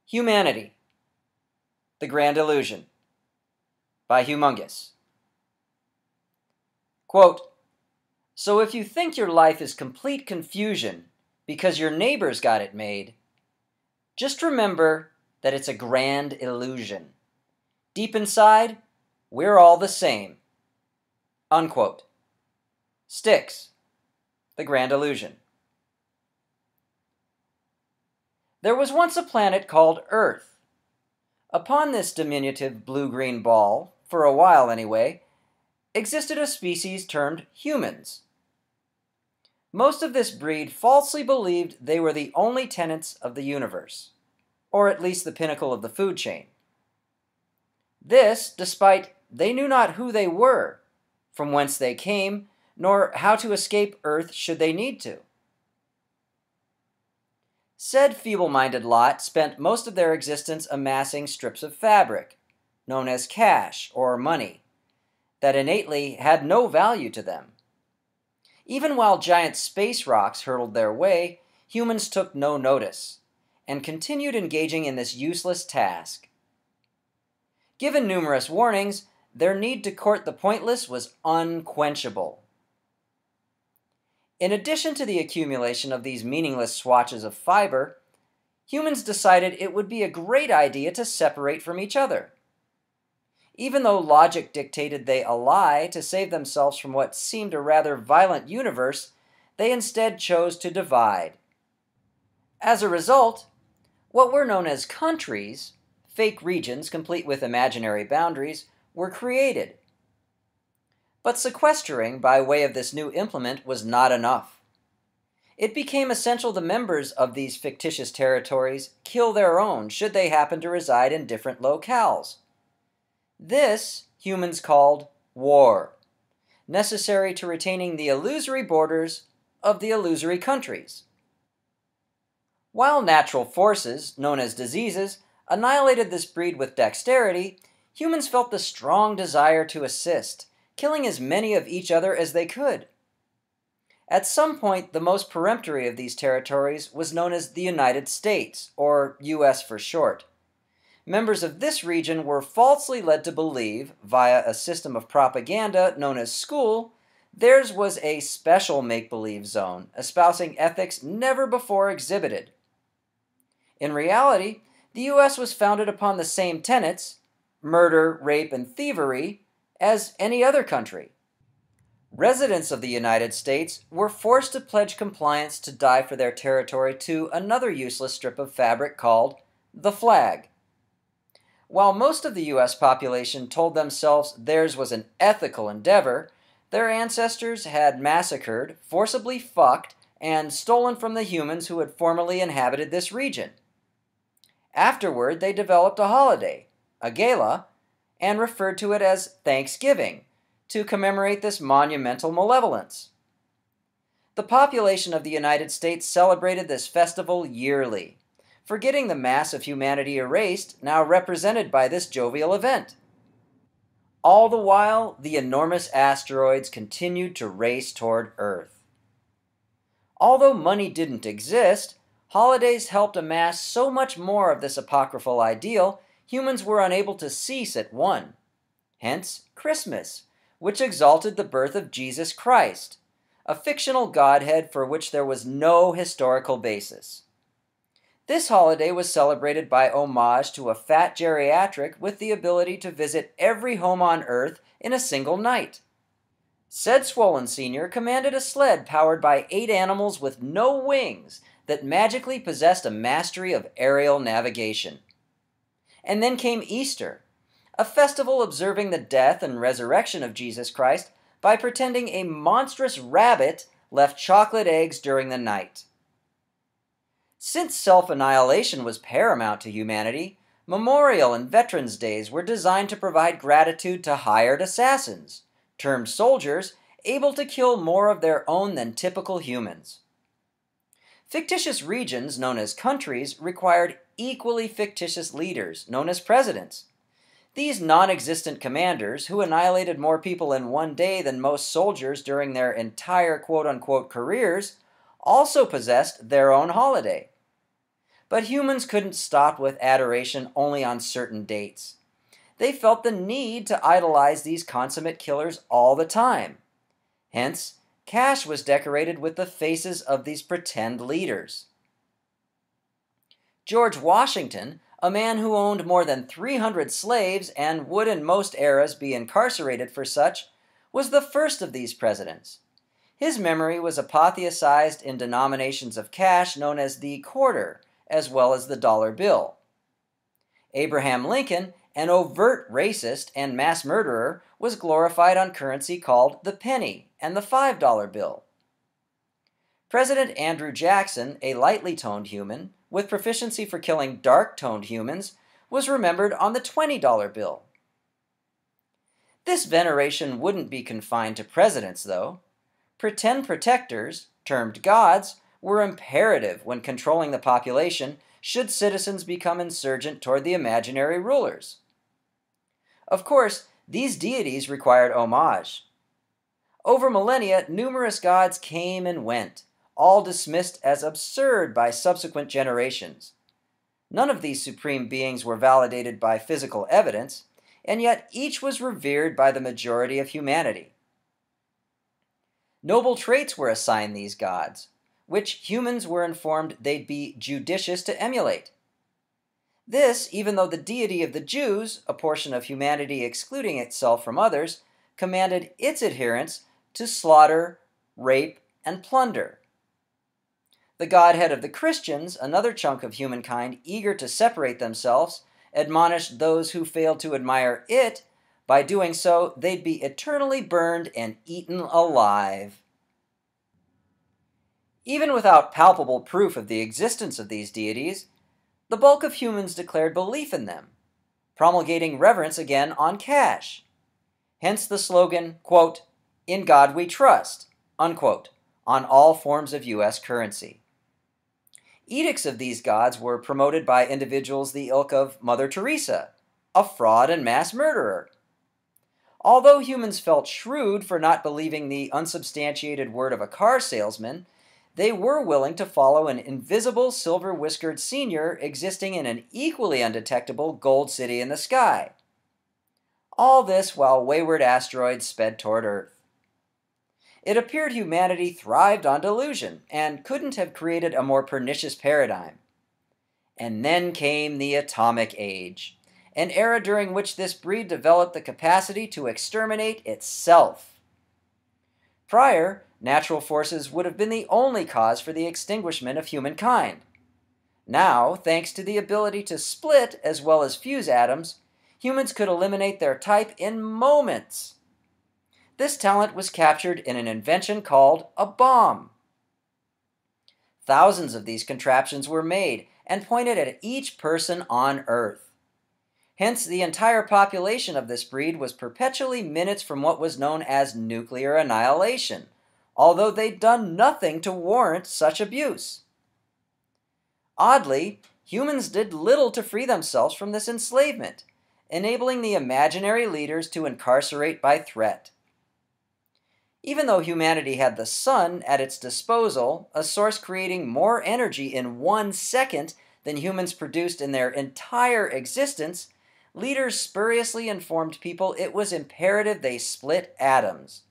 Humanity, The Grand Illusion by Humongous. Quote, "So if you think your life is complete confusion because your neighbors got it made, just remember that it's a grand illusion. Deep inside, we're all the same." Unquote. Styx, The Grand Illusion. There was once a planet called Earth. Upon this diminutive blue-green ball, for a while anyway, existed a species termed humans. Most of this breed falsely believed they were the only tenants of the universe, or at least the pinnacle of the food chain. This, despite they knew not who they were, from whence they came, nor how to escape Earth should they need to. Said feeble-minded lot spent most of their existence amassing strips of fabric, known as cash or money, that innately had no value to them. Even while giant space rocks hurtled their way, humans took no notice, and continued engaging in this useless task. Given numerous warnings, their need to court the pointless was unquenchable. In addition to the accumulation of these meaningless swatches of fiber, humans decided it would be a great idea to separate from each other. Even though logic dictated they ally to save themselves from what seemed a rather violent universe, they instead chose to divide. As a result, what were known as countries, fake regions complete with imaginary boundaries, were created. But sequestering by way of this new implement was not enough. It became essential the members of these fictitious territories kill their own should they happen to reside in different locales. This humans called war, necessary to retaining the illusory borders of the illusory countries. While natural forces, known as diseases, annihilated this breed with dexterity, humans felt the strong desire to assist, killing as many of each other as they could. At some point, the most peremptory of these territories was known as the United States, or US for short. Members of this region were falsely led to believe, via a system of propaganda known as school, theirs was a special make-believe zone, espousing ethics never before exhibited. In reality, the US was founded upon the same tenets, murder, rape, and thievery, as any other country. Residents of the United States were forced to pledge compliance to die for their territory to another useless strip of fabric called the flag. While most of the U.S. population told themselves theirs was an ethical endeavor, their ancestors had massacred, forcibly fucked, and stolen from the humans who had formerly inhabited this region. Afterward, they developed a holiday, a gala, and referred to it as Thanksgiving, to commemorate this monumental malevolence. The population of the United States celebrated this festival yearly, forgetting the mass of humanity erased, now represented by this jovial event. All the while, the enormous asteroids continued to race toward Earth. Although money didn't exist, holidays helped amass so much more of this apocryphal ideal, humans were unable to cease at one. Hence, Christmas, which exalted the birth of Jesus Christ, a fictional godhead for which there was no historical basis. This holiday was celebrated by homage to a fat geriatric with the ability to visit every home on Earth in a single night. Said swollen senior commanded a sled powered by 8 animals with no wings that magically possessed a mastery of aerial navigation. And then came Easter, a festival observing the death and resurrection of Jesus Christ by pretending a monstrous rabbit left chocolate eggs during the night. Since self-annihilation was paramount to humanity, Memorial and Veterans Days were designed to provide gratitude to hired assassins, termed soldiers, able to kill more of their own than typical humans. Fictitious regions, known as countries, required equally fictitious leaders, known as presidents. These non-existent commanders, who annihilated more people in one day than most soldiers during their entire quote-unquote careers, also possessed their own holiday. But humans couldn't stop with adoration only on certain dates. They felt the need to idolize these consummate killers all the time. Hence, cash was decorated with the faces of these pretend leaders. George Washington, a man who owned more than 300 slaves and would in most eras be incarcerated for such, was the first of these presidents. His memory was apotheosized in denominations of cash known as the quarter, as well as the dollar bill. Abraham Lincoln, an overt racist and mass murderer, was glorified on currency called the penny and the $5 bill. President Andrew Jackson, a lightly toned human, with proficiency for killing dark-toned humans, was remembered on the $20 bill. This veneration wouldn't be confined to presidents, though. Pretend protectors, termed gods, were imperative when controlling the population should citizens become insurgent toward the imaginary rulers. Of course, these deities required homage. Over millennia, numerous gods came and went, all dismissed as absurd by subsequent generations. None of these supreme beings were validated by physical evidence, and yet each was revered by the majority of humanity. Noble traits were assigned these gods, which humans were informed they'd be judicious to emulate. This, even though the deity of the Jews, a portion of humanity excluding itself from others, commanded its adherents to slaughter, rape, and plunder. The godhead of the Christians, another chunk of humankind eager to separate themselves, admonished those who failed to admire it. By doing so, they'd be eternally burned and eaten alive. Even without palpable proof of the existence of these deities, the bulk of humans declared belief in them, promulgating reverence again on cash. Hence the slogan, quote, "In God we trust," unquote, on all forms of U.S. currency. Edicts of these gods were promoted by individuals the ilk of Mother Teresa, a fraud and mass murderer. Although humans felt shrewd for not believing the unsubstantiated word of a car salesman, they were willing to follow an invisible silver-whiskered senior existing in an equally undetectable gold city in the sky. All this while wayward asteroids sped toward Earth. It appeared humanity thrived on delusion and couldn't have created a more pernicious paradigm. And then came the atomic age, an era during which this breed developed the capacity to exterminate itself. Prior, natural forces would have been the only cause for the extinguishment of humankind. Now, thanks to the ability to split as well as fuse atoms, humans could eliminate their type in moments. This talent was captured in an invention called a bomb. Thousands of these contraptions were made and pointed at each person on Earth. Hence, the entire population of this breed was perpetually minutes from what was known as nuclear annihilation, although they'd done nothing to warrant such abuse. Oddly, humans did little to free themselves from this enslavement, enabling the imaginary leaders to incarcerate by threat. Even though humanity had the sun at its disposal, a source creating more energy in 1 second than humans produced in their entire existence, leaders spuriously informed people it was imperative they split atoms.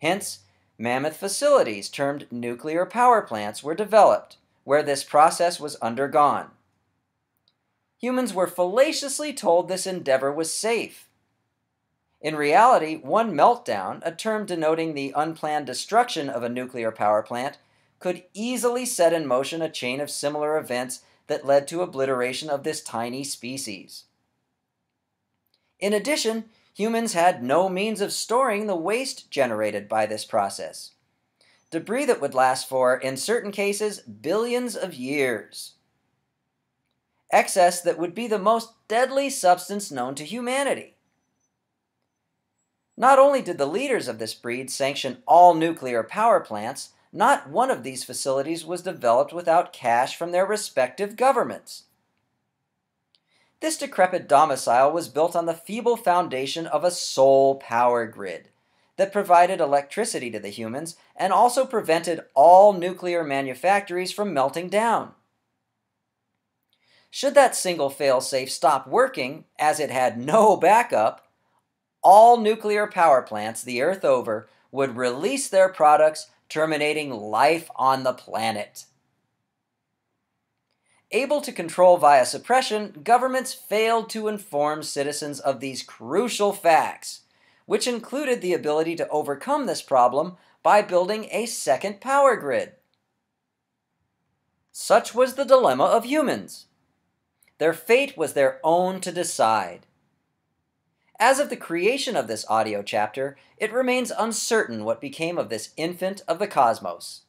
Hence, mammoth facilities termed nuclear power plants were developed, where this process was undergone. Humans were fallaciously told this endeavor was safe. In reality, one meltdown, a term denoting the unplanned destruction of a nuclear power plant, could easily set in motion a chain of similar events that led to obliteration of this tiny species. In addition, humans had no means of storing the waste generated by this process. Debris that would last for, in certain cases, billions of years. Excess that would be the most deadly substance known to humanity. Not only did the leaders of this breed sanction all nuclear power plants, not one of these facilities was developed without cash from their respective governments. This decrepit domicile was built on the feeble foundation of a sole power grid that provided electricity to the humans and also prevented all nuclear manufactories from melting down. Should that single failsafe stop working, as it had no backup, all nuclear power plants the Earth over would release their products, terminating life on the planet. Able to control via suppression, governments failed to inform citizens of these crucial facts, which included the ability to overcome this problem by building a second power grid. Such was the dilemma of humans. Their fate was their own to decide. As of the creation of this audio chapter, it remains uncertain what became of this infant of the cosmos.